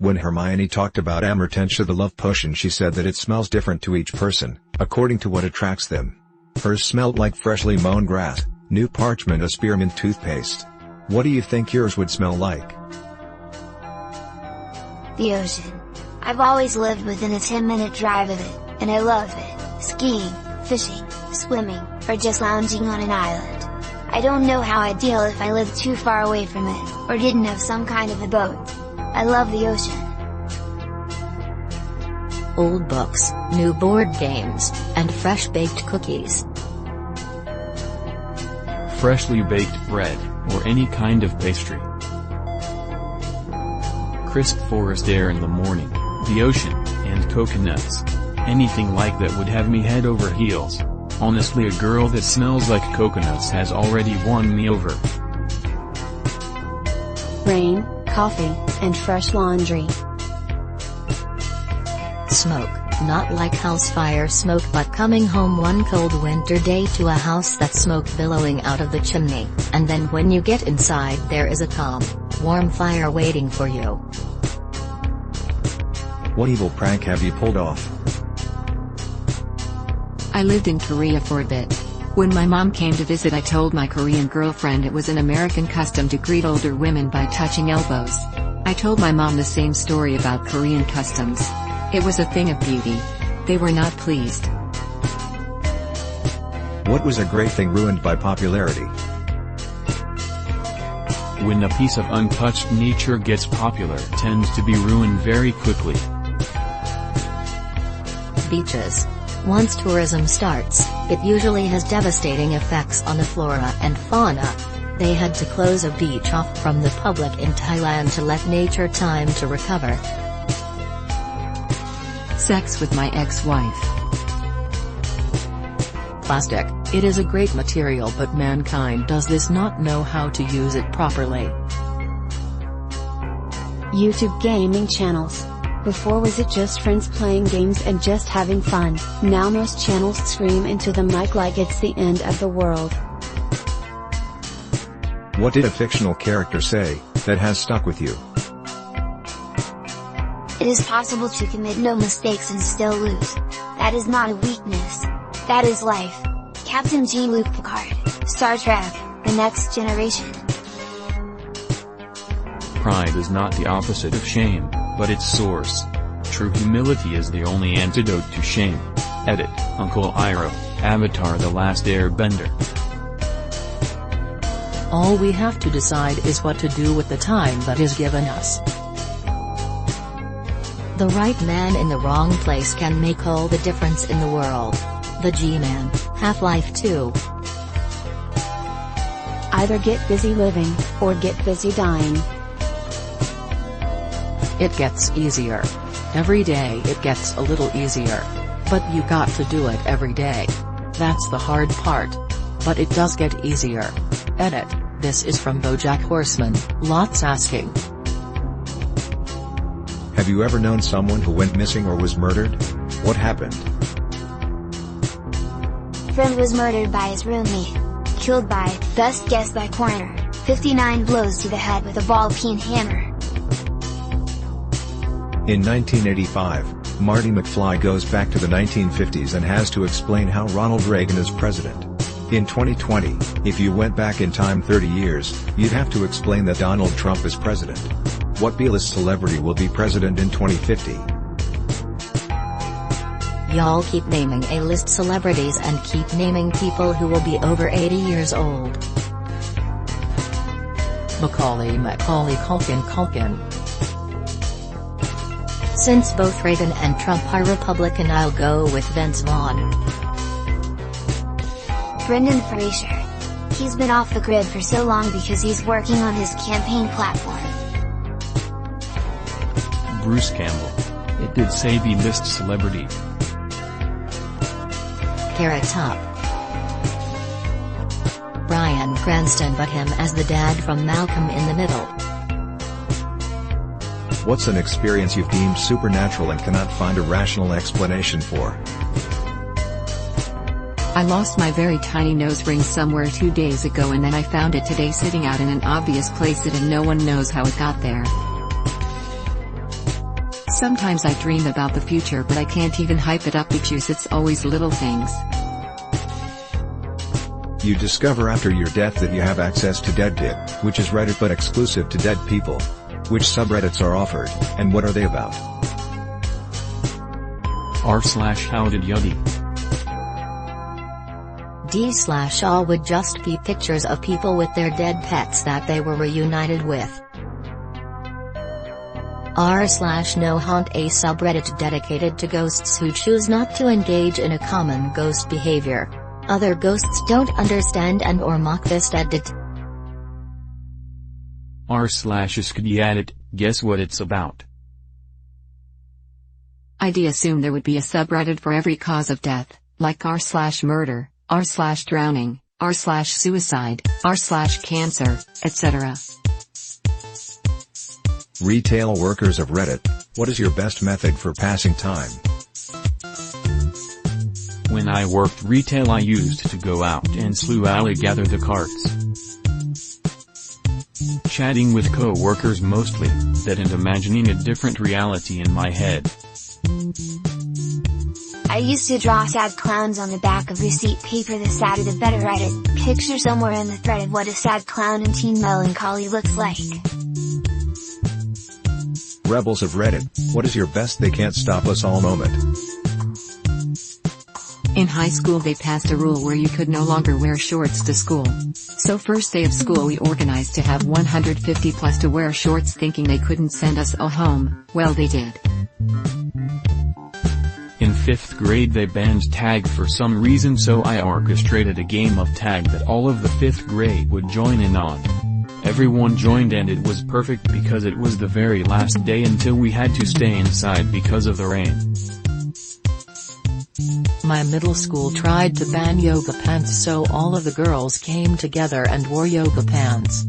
When Hermione talked about Amortentia the love potion, she said that it smells different to each person, according to what attracts them. Hers smelled like freshly mown grass, new parchment, a spearmint toothpaste. What do you think yours would smell like? The ocean. I've always lived within a 10-minute drive of it, and I love it. Skiing, fishing, swimming, or just lounging on an island. I don't know how I'd feel if I lived too far away from it, or didn't have some kind of a boat. I love the ocean. Old books, new board games, and fresh baked cookies. Freshly baked bread, or any kind of pastry. Crisp forest air in the morning, the ocean, and coconuts. Anything like that would have me head over heels. Honestly, a girl that smells like coconuts has already won me over. Rain, coffee, and fresh laundry. Smoke, not like house fire smoke, but coming home one cold winter day to a house that smoke billowing out of the chimney, and then when you get inside there is a calm, warm fire waiting for you. What evil prank have you pulled off? I lived in Korea for a bit. When my mom came to visit, I told my Korean girlfriend it was an American custom to greet older women by touching elbows. I told my mom the same story about Korean customs. It was a thing of beauty. They were not pleased. What was a great thing ruined by popularity? When a piece of untouched nature gets popular, it tends to be ruined very quickly. Beaches. Once tourism starts, it usually has devastating effects on the flora and fauna. They had to close a beach off from the public in Thailand to let nature time to recover. Sex with my ex-wife. Plastic. It is a great material, but mankind does not know how to use it properly. YouTube gaming channels. Before was it just friends playing games and just having fun? Now most channels scream into the mic like it's the end of the world. What did a fictional character say that has stuck with you? It is possible to commit no mistakes and still lose. That is not a weakness. That is life. Captain Jean-Luc Picard, Star Trek, The Next Generation. Pride is not the opposite of shame, but its source. True humility is the only antidote to shame. Edit, Uncle Iroh, Avatar: The Last Airbender. All we have to decide is what to do with the time that is given us. The right man in the wrong place can make all the difference in the world. The G-Man, Half-Life 2. Either get busy living, or get busy dying. It gets easier. Every day it gets a little easier. But you got to do it every day. That's the hard part. But it does get easier. Edit. This is from BoJack Horseman, lots asking. Have you ever known someone who went missing or was murdered? What happened? Friend was murdered by his roommate. Killed by, best guess by coroner, 59 blows to the head with a ball-peen hammer. In 1985, Marty McFly goes back to the 1950s and has to explain how Ronald Reagan is president. In 2020, if you went back in time 30 years, you'd have to explain that Donald Trump is president. What B-list celebrity will be president in 2050? Y'all keep naming A-list celebrities and keep naming people who will be over 80 years old. Macaulay Culkin. Since both Reagan and Trump are Republican, I'll go with Vince Vaughn. Brendan Fraser. He's been off the grid for so long because he's working on his campaign platform. Bruce Campbell. It did say B-list celebrity. Carrot Top. Bryan Cranston, but him as the dad from Malcolm in the Middle. What's an experience you've deemed supernatural and cannot find a rational explanation for? I lost my very tiny nose ring somewhere 2 days ago, and then I found it today sitting out in an obvious place and no one knows how it got there. Sometimes I dream about the future but I can't even hype it up because it's always little things. You discover after your death that you have access to DeadDit, which is Reddit but exclusive to dead people. Which subreddits are offered, and what are they about? r/howdidyuddy. d/all would just be pictures of people with their dead pets that they were reunited with. r/no haunt, a subreddit dedicated to ghosts who choose not to engage in a common ghost behavior. Other ghosts don't understand and or mock this deadit. r/skdiadit, guess what it's about? I'd assume there would be a subreddit for every cause of death, like r/murder, r/drowning, r/suicide, r/cancer, etc. Retail workers of Reddit, what is your best method for passing time? When I worked retail I used to go out and slowly gather the carts. Chatting with co-workers mostly, that and imagining a different reality in my head. I used to draw sad clowns on the back of receipt paper. The sadder the better. Reddit, picture somewhere in the thread of what a sad clown in teen melancholy looks like. Rebels of Reddit, what is your best they can't stop us all moment? In high school they passed a rule where you could no longer wear shorts to school. So first day of school we organized to have 150 plus to wear shorts thinking they couldn't send us all home. Well, they did. In 5th grade they banned tag for some reason, so I orchestrated a game of tag that all of the 5th grade would join in on. Everyone joined and it was perfect because it was the very last day until we had to stay inside because of the rain. My middle school tried to ban yoga pants, so all of the girls came together and wore yoga pants.